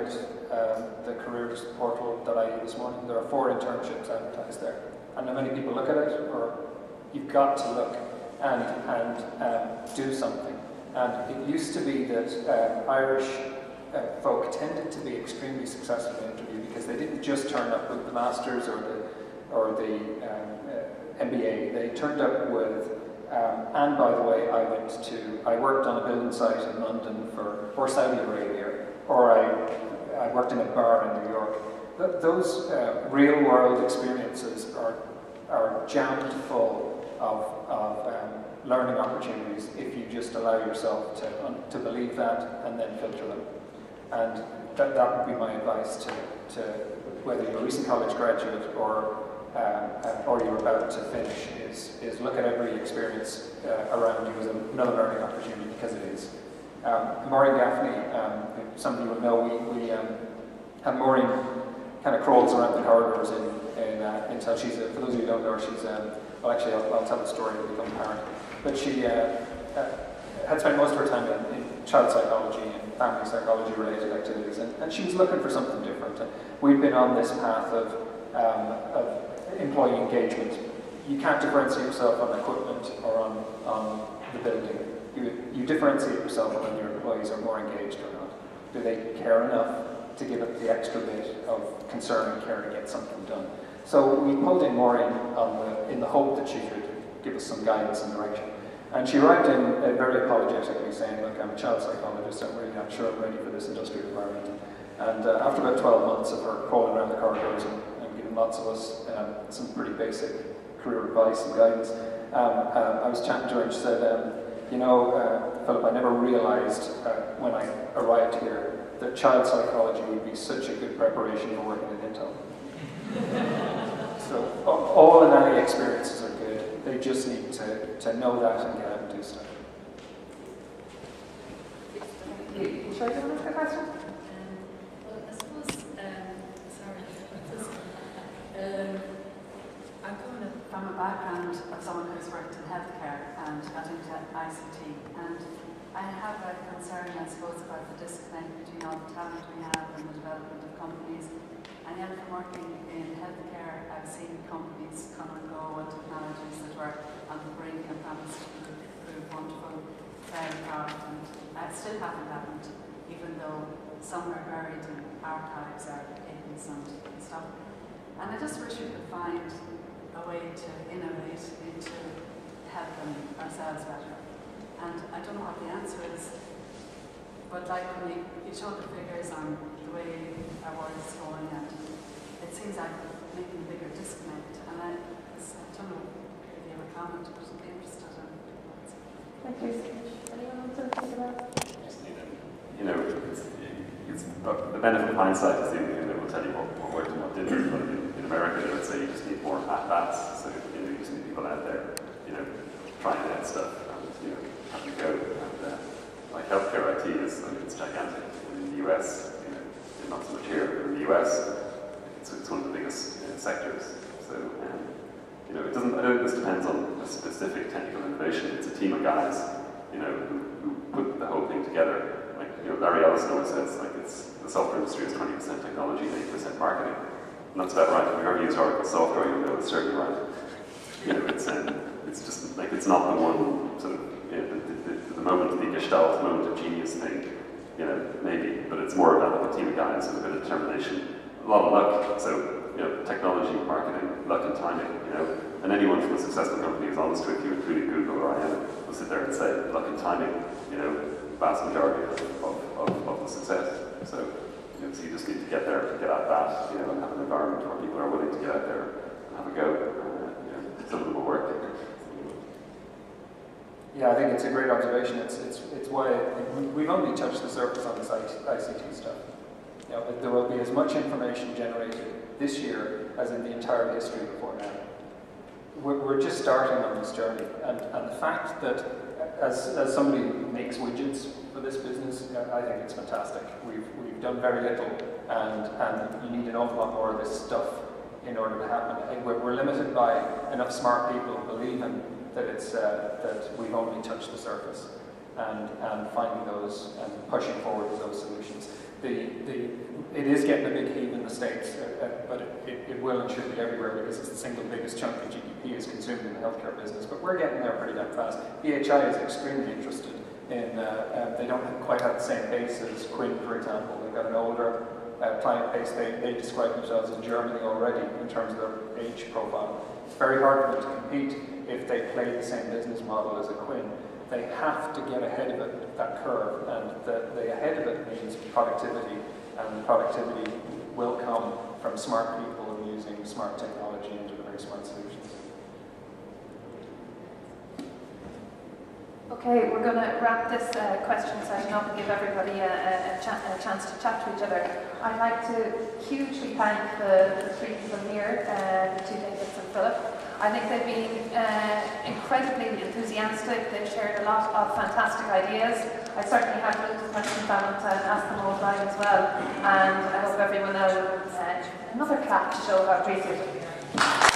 the careers portal that I used this morning. There are 4 internships advertised there, and not many people look at it, or you've got to look and do something. And it used to be that Irish folk tended to be extremely successful in interview because they didn't just turn up with the masters or the MBA. They turned up with, and by the way, I worked on a building site in London for Saudi Arabia, or I worked in a bar in New York. Those real-world experiences are jammed full of learning opportunities if you just allow yourself to believe that and then filter them. And that would be my advice to whether you're a recent college graduate or you're about to finish, is look at every experience around you as another learning opportunity, because it is. Maureen Gaffney, some of you will know, we have Maureen kind of crawls around the corridors in Intel. She's for those of you who don't know her, she's well, actually I'll tell the story when we become parent. But she had spent most of her time in child psychology and family psychology related activities, and she was looking for something different. And we've been on this path of employee engagement. You can't differentiate yourself on equipment or on the building. You differentiate yourself on whether your employees are more engaged or not. Do they care enough to give it the extra bit of concern and care to get something done? So we pulled in Maureen in the hope that she could give us some guidance and direction. And she arrived in very apologetically saying, look, I'm a child psychologist, I'm really not sure I'm ready for this industrial environment. And after about 12 months of her crawling around the corridors and giving lots of us some pretty basic career advice and guidance, I was chatting to her and she said, you know, Philip, I never realized when I arrived here that child psychology would be such a good preparation for working at Intel. So all and any experiences are good. They just need to know that and get out and do stuff. Should I do another question? Well, I suppose, sorry, I'm coming from a background of someone who's worked in healthcare and got into ICT, and I have a concern, I suppose, about the disconnect between all the talent we have and the development of companies. And yet, from working in healthcare, I've seen companies come and go and technologies that were on the brink and promised to prove wonderful, very powerful, and still haven't happened, even though some are buried in archives or patents and stuff. And I just wish we could find a way to innovate into helping ourselves better. And I don't know what the answer is, but like when you show the figures on the way our world is going, and it seems like we're making a bigger disconnect. And I don't know if you have a comment, but I'd be interested in. Thank you. Anyone want to think about that? You know, it's the benefit of hindsight is the only thing that will tell you what worked and what didn't. But in America, they would say you just need more at-bats. So you know, you just need people out there, you know, trying out stuff and you know, having a go. And like healthcare IT is, I mean, it's gigantic. In the US, you know, not so much here, but in the US, it's one of the biggest sectors. So you know, it doesn't. I don't think this depends on a specific technical innovation. It's a team of guys, you know, who put the whole thing together. Like, you know, Larry Ellison always says, like, it's the software industry is 20% technology, 80% marketing. And that's about right. If you've ever used Oracle software, you'll know it's certainly right. You know, it's just like it's not the one sort of you know, the moment, the gestalt, moment of genius thing. You know, maybe, but it's more about like a team of guys with a bit of determination, a lot of luck. So you know, technology, marketing, luck, and timing. You know, and anyone from a successful company who's honest with you, including Google or IM, will sit there and say luck and timing. You know, vast majority of the success. So, you know, so you just need to get there, get at that, you know, and have an environment where people are willing to get out there and have a go. You know, some of them will work. Yeah, I think it's a great observation. It's why we've only touched the surface on this ICT stuff. You know, but there will be as much information generated this year as in the entire history before now. We're just starting on this journey, and the fact that as somebody who makes widgets for this business, I think it's fantastic. We've done very little, and you need an awful lot more of this stuff in order to happen. We're limited by enough smart people believing that it's that we've only touched the surface, and finding those and pushing forward those solutions. the States, but it will and should be everywhere because it's the single biggest chunk of GDP is consumed in the healthcare business. But we're getting there pretty damn fast. EHI is extremely interested in, they don't quite have the same base as Quinn, for example. They've got an older client base. They describe themselves in Germany already in terms of their age profile. It's very hard for them to compete if they play the same business model as a Quinn. They have to get ahead of it, that curve, and the ahead of it means productivity, and productivity will come from smart people and using smart technology and delivering smart solutions. Okay, we're going to wrap this question session up and give everybody a chance to chat to each other. I'd like to hugely thank the three people here, the two Davids and Philip. I think they've been incredibly enthusiastic. They've shared a lot of fantastic ideas. I certainly had loads of questions and asked them all live as well. And I hope everyone else another clap to show how appreciative we are.